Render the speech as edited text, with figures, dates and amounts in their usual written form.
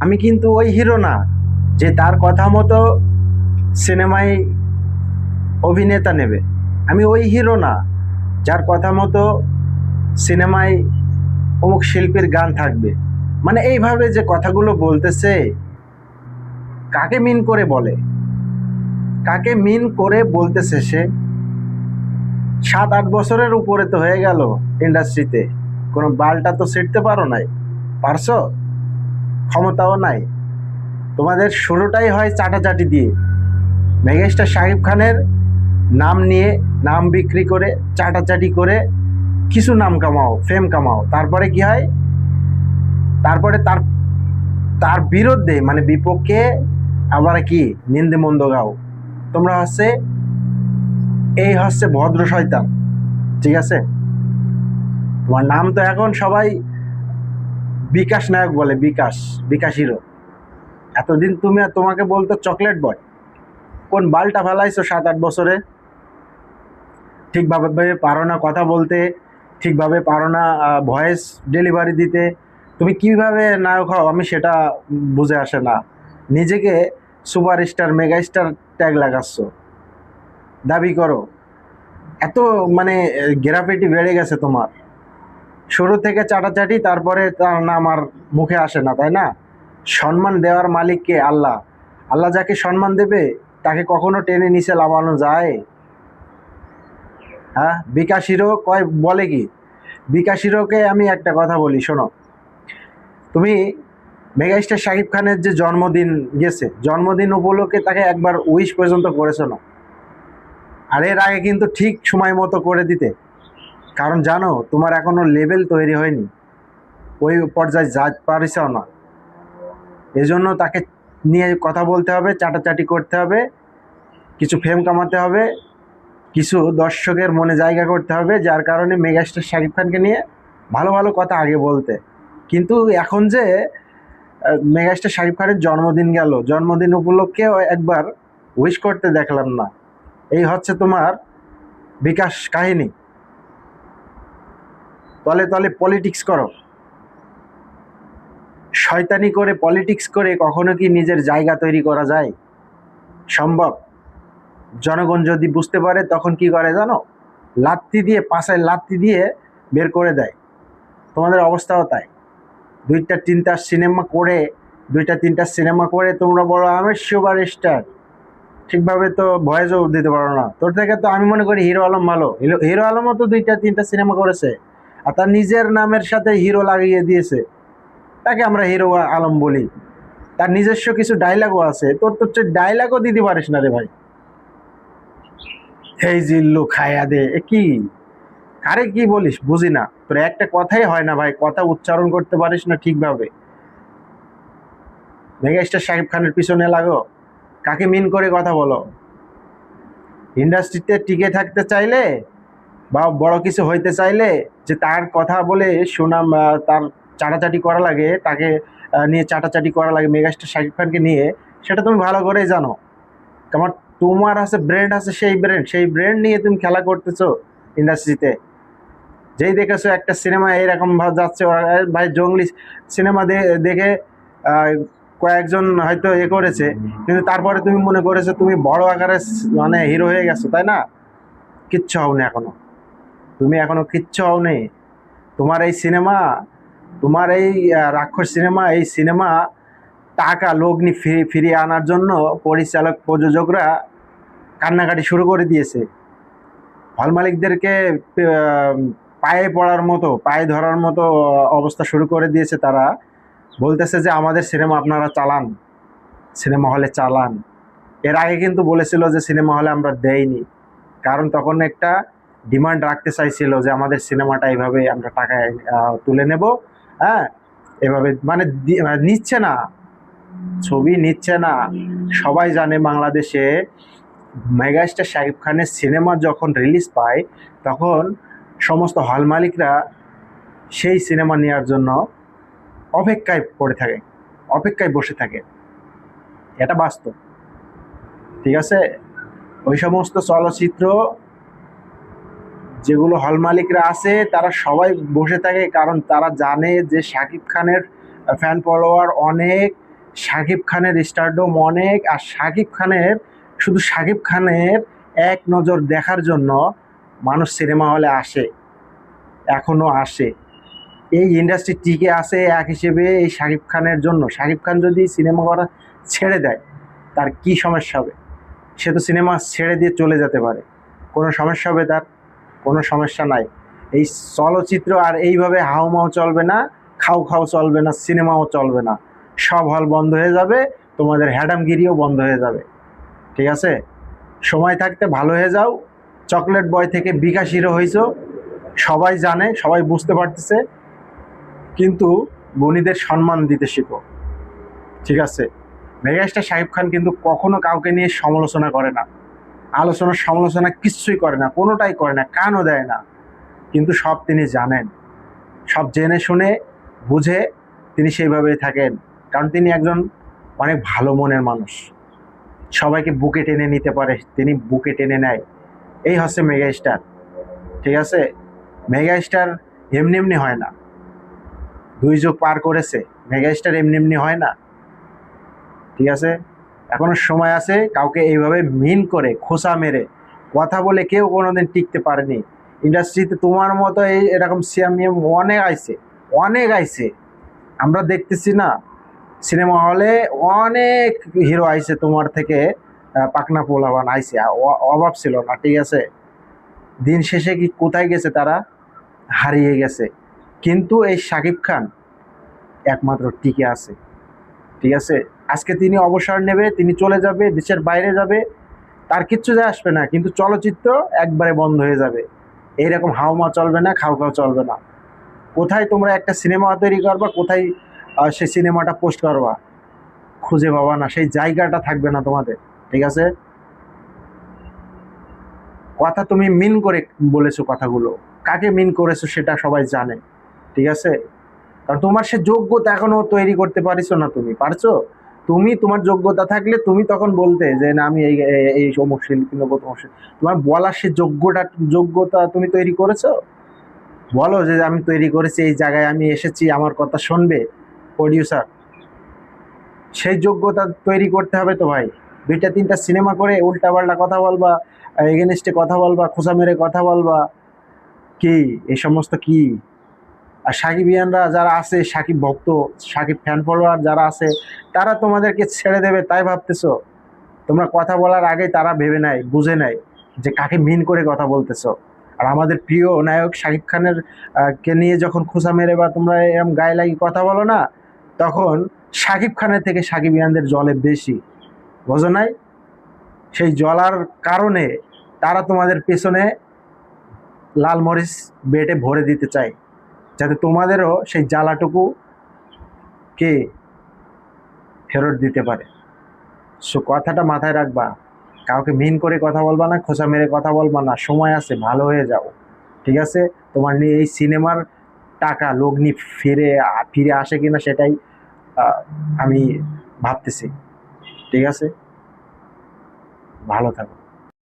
আমি কিন্তু ওই হিরো না যে তার কথা মতো সিনেমায় অভিনেতা নেবে। আমি ওই হিরো না যার কথা মতো সিনেমায় অমুক শিল্পীর গান থাকবে। মানে এইভাবে যে কথাগুলো বলতেছে, কাকে মিন করে বলে? কাকে মিন করে বলতেছে সে? 7-8 বছরের উপরে তো হয়ে গেল ইন্ডাস্ট্রিতে, কোনো বালটা তো ছিঁড়তে পারো নাই। পারছো? ক্ষমতাও নাই। তোমাদের শুরুটাই হয় চাটাচাটি দিয়ে। মেগাস্টার শাকিব খানের নাম নিয়ে, নাম বিক্রি করে, চাটাচাটি করে কিছু নাম কামাও, ফেম কামাও। তারপরে কি হয়? তারপরে তার তার বিরুদ্ধে মানে বিপক্ষে আবার কি নিন্দে মন্দ গাও। তোমরা হচ্ছে এই হচ্ছে ভদ্র শয়তান, ঠিক আছে? তোমার নাম তো এখন সবাই বিকাশ নায়ক বলে, বিকাশ, বিকাশ হিরো। এতদিন তোমাকে বলতো চকলেট বয়। কোন বালটা ফেলাইছো 7-8 বছরে? ঠিকভাবে পারো না কথা বলতে, ঠিকভাবে পারো না ভয়েস ডেলিভারি দিতে। তুমি কিভাবে নায়ক হও আমি সেটা বুঝে আসে না। নিজেকে সুপারস্টার, মেগাস্টার ট্যাগ লাগাচ্ছ, দাবি করো। এত মানে গেরাপেটি বেড়ে গেছে তোমার। শুরু থেকে চাটাচাটি, তারপরে তার নাম আর মুখে আসে না, তাই না? সম্মান দেওয়ার মালিককে আল্লাহ। আল্লাহ যাকে সম্মান দেবে তাকে কখনো টেনে নিচে নামানো যায়? হ্যাঁ, বিকাশ হিরো কয় বলে কি? বিকাশ হিরোকে আমি একটা কথা বলি, শোনো। তুমি মেগাস্টার শাকিব খানের যে জন্মদিন গেছে, জন্মদিন উপলক্ষে তাকে একবার উইশ পর্যন্ত করেছো না? আর এর আগে কিন্তু ঠিক সময় মতো করে দিতে। কারণ জানো তোমার এখনো লেভেল তৈরি হয়নি, ওই পর্যায়ে যা পারিসও না। এজন্য তাকে নিয়ে কথা বলতে হবে, চাটাচাটি করতে হবে, কিছু ফেম কামাতে হবে, কিছু দর্শকের মনে জায়গা করতে হবে, যার কারণে মেগাস্টার শাকিব খানকে নিয়ে ভালো ভালো কথা আগে বলতে। কিন্তু এখন যে মেগাস্টার শাকিব খানের জন্মদিন গেল, জন্মদিন উপলক্ষেও একবার উইশ করতে দেখলাম না। এই হচ্ছে তোমার বিকাশ কাহিনী। তলে তলে পলিটিক্স করো, শয়তানি করে পলিটিক্স করে কখনো কি নিজের জায়গা তৈরি করা যায়? সম্ভব? জনগণ যদি বুঝতে পারে তখন কি করে জানো? লাত্তি দিয়ে, পাশায় লাত্তি দিয়ে বের করে দেয়। তোমাদের অবস্থাও তাই। 2-3টা সিনেমা করে, 2-3টা সিনেমা করে তোমরা বলো আমি সুপার স্টার। ঠিকভাবে তো ভয়েসও দিতে পারো না। তোর থেকে তো আমি মনে করি হিরো আলম ভালো। হিরো আলমও তো 2-3টা সিনেমা করেছে, আর তার নিজের নামের সাথে হিরো লাগিয়ে দিয়েছে। তাকে আমরা হিরো আলম বলি। তার নিজস্ব কিছু ডায়লগও আছে। তোর তো ডায়লগও দিতে পারিস না রে ভাই। এই জিল্লু খায়া দে, এ কি? আরে কি বলিস বুঝি না। তোর একটা কথাই হয় না ভাই, কথা উচ্চারণ করতে পারিস না ঠিকভাবে। মেগাস্টার শাকিব খানের পিছনে লাগো, কাকে মিন করে কথা বলো? ইন্ডাস্ট্রিতে টিকে থাকতে চাইলে বা বড় কিছু হইতে চাইলে যে তার কথা বলে সুনাম, তার চাটাচাটি করা লাগে, তাকে নিয়ে চাটাচাটি করা লাগে মেগাস্টার শাকিব খানকে নিয়ে, সেটা তুমি ভালো করেই জানো। তোমার তোমার আছে ব্র্যান্ড, আছে সেই ব্র্যান্ড নিয়ে তুমি খেলা করতেছো ইন্ডাস্ট্রিতে। যেই দেখেছো একটা সিনেমা এরকম ভাবে যাচ্ছে, ভাই জঙ্গলি সিনেমা দেখে আহ, কয়েকজন হয়তো করেছে, কিন্তু তারপরে তুমি মনে করেছো তুমি বড় আকারে মানে হিরো হয়ে গেছো, তাই না? কিচ্ছু হওনি এখনো। তুমি এখনো কিচ্ছু হওনি। তোমার এই সিনেমা, তোমার এই রাক্ষস সিনেমা, এই সিনেমা টাকা লগ্নি ফিরিয়ে আনার জন্য পরিচালক প্রযোজকরা কান্নাকাটি শুরু করে দিয়েছে। হল মালিকদেরকে আহ, পায়ে পড়ার মতো, পায়ে ধরার মতো অবস্থা শুরু করে দিয়েছে তারা। বলতেছে যে আমাদের সিনেমা আপনারা চালান, সিনেমা হলে চালান। এর আগে কিন্তু বলেছিল যে সিনেমা হলে আমরা দেইনি, কারণ তখন একটা ডিমান্ড রাখতে চাইছিল যে আমাদের সিনেমাটা এইভাবে আমরা টাকায় তুলে নেব। হ্যাঁ, এভাবে মানে নিচ্ছে না, ছবি নিচ্ছে না। সবাই জানে বাংলাদেশে মেগাস্টার শাকিব খানের সিনেমা যখন রিলিজ পায়, তখন সমস্ত হল মালিকরা সেই সিনেমা নেওয়ার জন্য অপেক্ষায় পড়ে থাকে, অপেক্ষায় বসে থাকে। এটা বাস্তব, ঠিক আছে? ওই সমস্ত চলচ্চিত্র যেগুলো হল মালিকরা আছে তারা সবাই বসে থাকে, কারণ তারা জানে যে শাকিব খানের ফ্যান ফলোয়ার অনেক, শাকিব খানের স্টারডম অনেক, আর শাকিব খানের, শুধু শাকিব খানের এক নজর দেখার জন্য মানুষ সিনেমা হলে আসে, এখনো আসে। এই ইন্ডাস্ট্রি টিকে আছে এক হিসেবে এই শাকিব খানের জন্য। শাকিব খান যদি সিনেমা করা ছেড়ে দেয় তার কি সমস্যা হবে? সে তো সিনেমা ছেড়ে দিয়ে চলে যেতে পারে, কোনো সমস্যা হবে তার? কোনো সমস্যা নাই। এই চলচ্চিত্র আর এইভাবে হাউমাউ চলবে না, খাও খাও চলবে না, সিনেমাও চলবে না, সব হল বন্ধ হয়ে যাবে, তোমাদের হ্যাডামগিরিও বন্ধ হয়ে যাবে। ঠিক আছে, সময় থাকতে ভালো হয়ে যাও। চকলেট বয় থেকে বিকাশ হিরো হয়েছো, সবাই জানে, সবাই বুঝতে পারতেছে, কিন্তু গুণীদের সম্মান দিতে শিখো। ঠিক আছে, মেগাস্টার শাকিব খান কিন্তু কখনো কাউকে নিয়ে সমালোচনা করে না, আলোচনা সমালোচনা কিচ্ছুই করে না, কোনোটাই করে না, কানও দেয় না, কিন্তু সব তিনি জানেন, সব জেনে শুনে বুঝে তিনি সেইভাবেই থাকেন, কারণ তিনি একজন অনেক ভালো মনের মানুষ, সবাইকে বুকে টেনে নিতে পারে, তিনি বুকে টেনে নেয়। এই হচ্ছে মেগাস্টার। ঠিক আছে, মেগাস্টার এমনি এমনি হয় না, 2 যুগ পার করেছে, মেগাস্টার এমনি এমনি হয় না। ঠিক আছে, এখনো সময় আছে, কাউকে এইভাবে মিন করে খোসা মেরে কথা বলে কেউ কোনোদিন টিকতে পারেনি ইন্ডাস্ট্রিতে। তোমার মতো এই এরকম সিএমএম অনেক আইছে, অনেক আইছে, আমরা দেখতেছি না, সিনেমা হলে অনেক হিরো আইছে তোমার থেকে, পাকনা পোলাবান আইছে, অভাব ছিল না। ঠিক আছে, দিন শেষে কি কোথায় গেছে তারা? হারিয়ে গেছে। কিন্তু এই শাকিব খান একমাত্র টিকে আছে। ঠিক আছে, আজকে তিনি অবসর নেবে, তিনি চলে যাবে, দেশের বাইরে যাবে, তার কিচ্ছু যায় আসবে না, কিন্তু চলচ্চিত্র একবারে বন্ধ হয়ে যাবে। এইরকম হাওমা চলবে না, খাও খাও চলবে না। কোথায় তোমরা একটা সিনেমা তৈরি করবা, কোথায় সেই সিনেমাটা পোস্ট করবা, খুঁজে পাবা না, সেই জায়গাটা থাকবে না তোমাদের। ঠিক আছে, কথা তুমি মিন করে বলেছো, কথাগুলো কাকে মিন করেছো সেটা সবাই জানে। ঠিক আছে, কারণ তোমার সে যোগ্যতা এখনো তৈরি করতে পারিছো না। তুমি পারছো? তুমি তোমার যোগ্যতা থাকলে তুমি তখন বলতে যে না আমি এই এই অমুক শিল্পী নেবো, তোমার তোমার বলার সে যোগ্যতা তুমি তৈরি করেছো? বলো যে আমি তৈরি করেছি, এই জায়গায় আমি এসেছি, আমার কথা শুনবে প্রডিউসার। সেই যোগ্যতা তৈরি করতে হবে তো ভাই। 2টা 3টা সিনেমা করে উল্টাপাল্টা কথা বলবা, এগেনস্টে কথা বলবা, খোঁচা মেরে কথা বলবা, কি এই সমস্ত কি? আর সাকিবিয়ানরা যারা আছে, সাকিব ভক্ত, সাকিব ফ্যান ফলোয়ার যারা আছে, তারা তোমাদেরকে ছেড়ে দেবে তাই ভাবতেছো? তোমরা কথা বলার আগে তারা ভেবে নেয়, বুঝে নেয় যে কাকে মিন করে কথা বলতেছো। আর আমাদের প্রিয় নায়ক শাকিব খানের কে নিয়ে যখন খোঁচা মেরে বা তোমরা এরকম গায়ে লাগি কথা বলো না, তখন শাকিব খানের থেকে সাকিবিয়ানদের জলে বেশি, বোঝো নাই? সেই জলার কারণে তারা তোমাদের পেছনে লাল মরিচ বেটে ভরে দিতে চায়, যাতে তোমাদেরও সেই জ্বালাটুকু কে ফেরত দিতে পারে। সো কথাটা মাথায় রাখবা, কাউকে মিন করে কথা বলবা না, খোঁচা মেরে কথা বলবা না, সময় আছে, ভালো হয়ে যাও। ঠিক আছে, তোমার নিয়ে এই সিনেমার টাকা লগ্নি ফিরে ফিরে আসে কিনা সেটাই আমি ভাবতেছি। ঠিক আছে, ভালো থাকো।